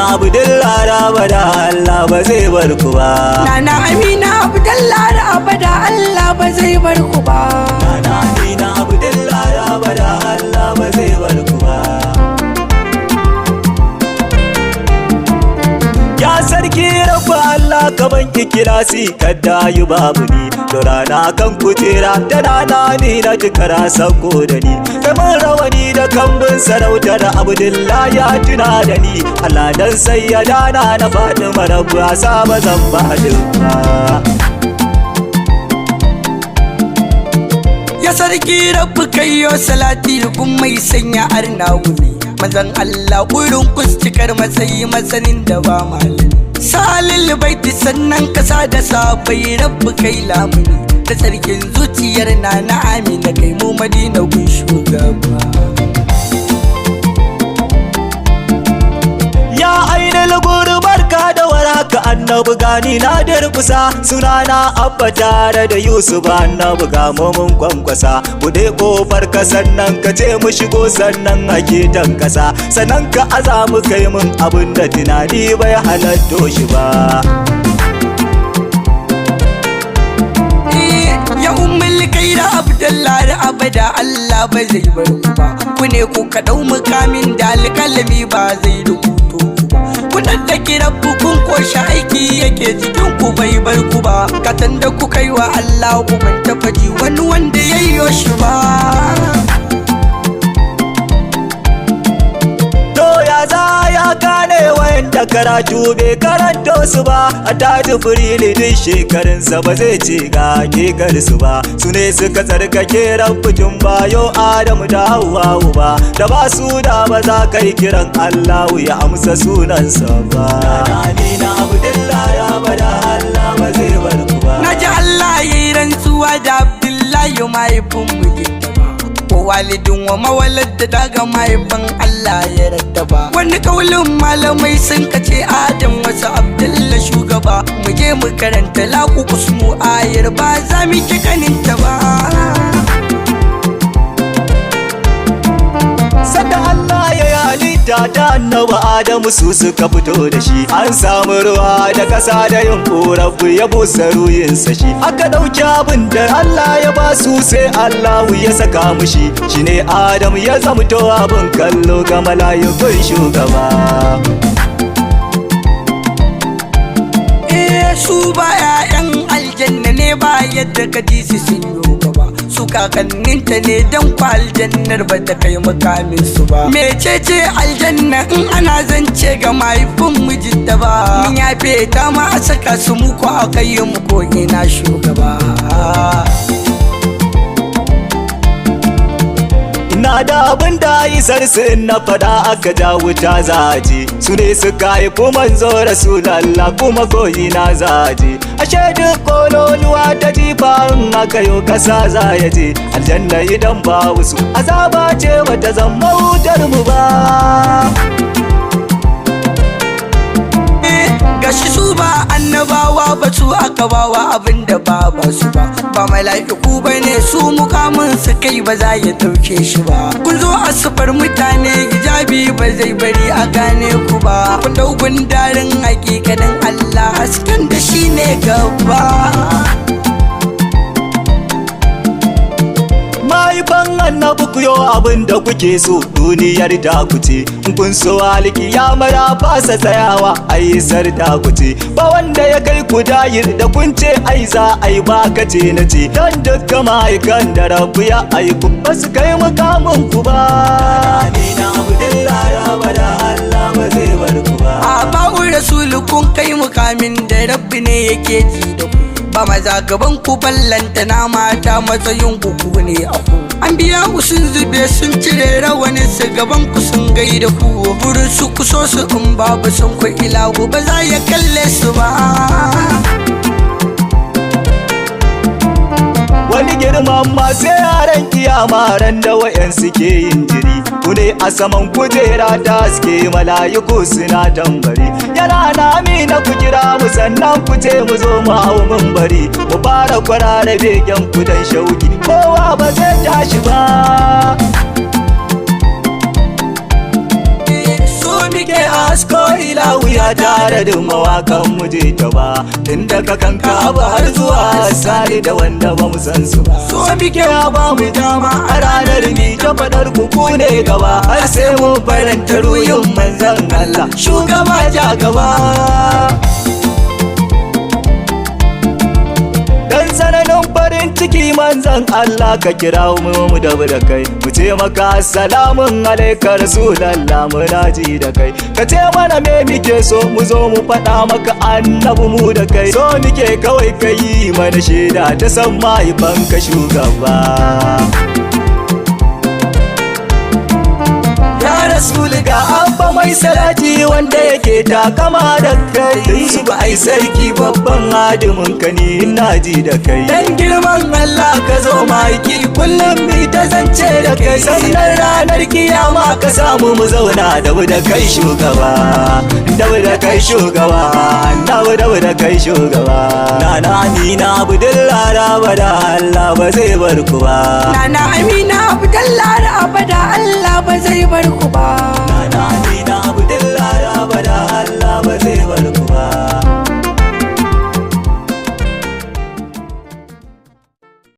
Amina Abdullahi abada Allah ba zai bar ku ba. Nana Amina Abdullahi abada Allah ba zai bar ku ba. Nana Amina Abdullahi abada Allah ba zai bar ku ba. Ya sarki rabu Allah ka banki kirasi kadda yi babu ni. Da rana kan kujera da rana ni na jikara sauko da ni. Kamar rawani da kambun sarautar Abdullahi ya tuna da ni. Allah dan sai ya dana na Fatima rabu a saba zan ba ba. Ya sarki rabu kayyo salati gun mai sanya arna gumi. Manzan Allah wurin kustikar matsayi masanin da ba malami. Salil baiti sannan kasa da sabai rabu kai lamuni. Da sarkin zuciyar na Amina kai mu Madina gun shugaba. Ya ainihin barka da waraka annabi gani na durkusa. Sunana Abba tare da Yusuf annabi ga mun kwankwasa. Bude kofar ka sannan ka ce mu shigo sannan ake tankasa. Sannan ka aza mu kai mun abin da tunani bai halatto shi ba. Ya ummul kaira Abdullahi abada Allah ba zai bar ku ba. Ku ne ku ka dau mukamin da alƙalami ba zai rubuto ku ba. Kudan da kira kun koshi aiki yake cikin ku bai bar ku ba. Katan da ku kai wa Allah ku ban taba ji wani wanda yayyo shi ba. To ya za ya gane wayanda karatu bai karanto su ba. A taji firili duk shekarunsa ba zai ce ga kekar su ba. Su ne suka tsarkake rabbutun bayo Adamu da Hawwa ba. Da ba su da ba za ka yi kiran Allahu ya amsa sunansa ba. Amina Abdullahi abada Allah ba zai bar ku ba. Na ji Allah ya yi rantsuwa da Abdullahi mahaifin mu ko walidin wa mawalad da daga mahaifin Allah ya rattaba. Wani kaulin malamai sun kace Adam wasu Abdullahi shugaba. Mu je mu karanta laku kusmu ayar ba za mu ki ganinta ba. Sanda Allah ya yi halitta ta annabi Adamu su suka fito da shi. An samu ruwa da ƙasa da yin ƙorafu ya busa ruyinsa shi. Aka ɗauki abin da Allah ya ba su sai Allahu ya saka mushi. Shi ne Adamu ya zamto abin kallo ga mala'ikun shugaba. Su ba 'ya'yan aljanna ne ba yadda ka ji su sun yi gaba. Su kakanninta ne don kwa aljannar ba ta kai makamin su ba. Mecece aljanna in ana zance ga mahaifin mijinta ba. Mun yafe ta ma a saka su muku a kai mu ko ina shugaba. Na da abin da isar su na fada aka ja wuta zaje. Su ne suka haifi manzo Rasulallah kuma koyi na zaje. Ashe duk kololuwa ta jifa in aka yo kasa za ya je. Aljanna idan ba wasu azaba ce bata zama wutar mu ba. Gashi su ba annabawa ba su aka bawa abinda ba su ba. Ba mala'iku ba ne su mukamin su kai ba za ya dauke shi ba. Kun zo a sufar mutane hijabi ba zai bari a gane ku ba. Kun dau gundarin hakikanin Allah hasken da shi ne gaba. Mahaifan annabi ku yo abin da kuke so duniyar da ku ce. Kun so alkiyamar a fasa tsayawa ai sar da ku ce. Ba wanda ya kai ku dayir da kun ce ai za ai ba ka ce na ce. Dan dukkan ma'aikan da rabu ya aiku ba su kai mukamin ku ba. Amina Abdullahi abada Allah ba zai bar ku ba. A ba'u rasulu kun kai mukamin da rabbi ne yake ji da ku. Ba maza gaban ku ballanta na mata matsayin ku ne a ku. An biya ku sun zube sun cire rawani su gaban ku sun gaida ku. Burin su ku so su in babu sun ku ilahu ba za ya kalle su ba. Wani girman ma sai yaran kiyama ran da wayan suke yin jiri. Ku ne a saman kujera ta suke mala'iku suna tambari. Yana na Amina ku kira mu sannan ku ce mu zo mu hau mun bari. Mu fara kwarara begen ku dan shauki kowa ba zai tashi ba. So muke a asko ilahu ya tare da mawakan muje ta ba tun daga kanka ba har zuwa sani da wanda ba mu san su ba so muke ba mu dama a ranar mi ta fadar ku ne gaba har sai mu faranta ruhin manzon Allah shugaba ja gaba dan sananin farin ciki manzon Allah ka kira mu da kai mu ce maka assalamun alaika rasulallah muna ji da kai ka ce mana me muke so mu zo mu faɗa maka annabi mu da kai so muke kawai ka yi mana shaida ta san mahaifanka shugaba ya rasul ga abba mai salati wanda yake takama da kai tun su ba ai sarki babban hadimin ka ni ina ji da kai dan girman Allah ka zo maiki kullum mi ta zance da kai sannan ranar kiyama ka samu mu zauna da kai shugaba da kai shugaba da kai shugaba nana amina abdullah abada Allah ba zai bar ku ba nana amina abdullah abada Allah ba zai bar ku ba nana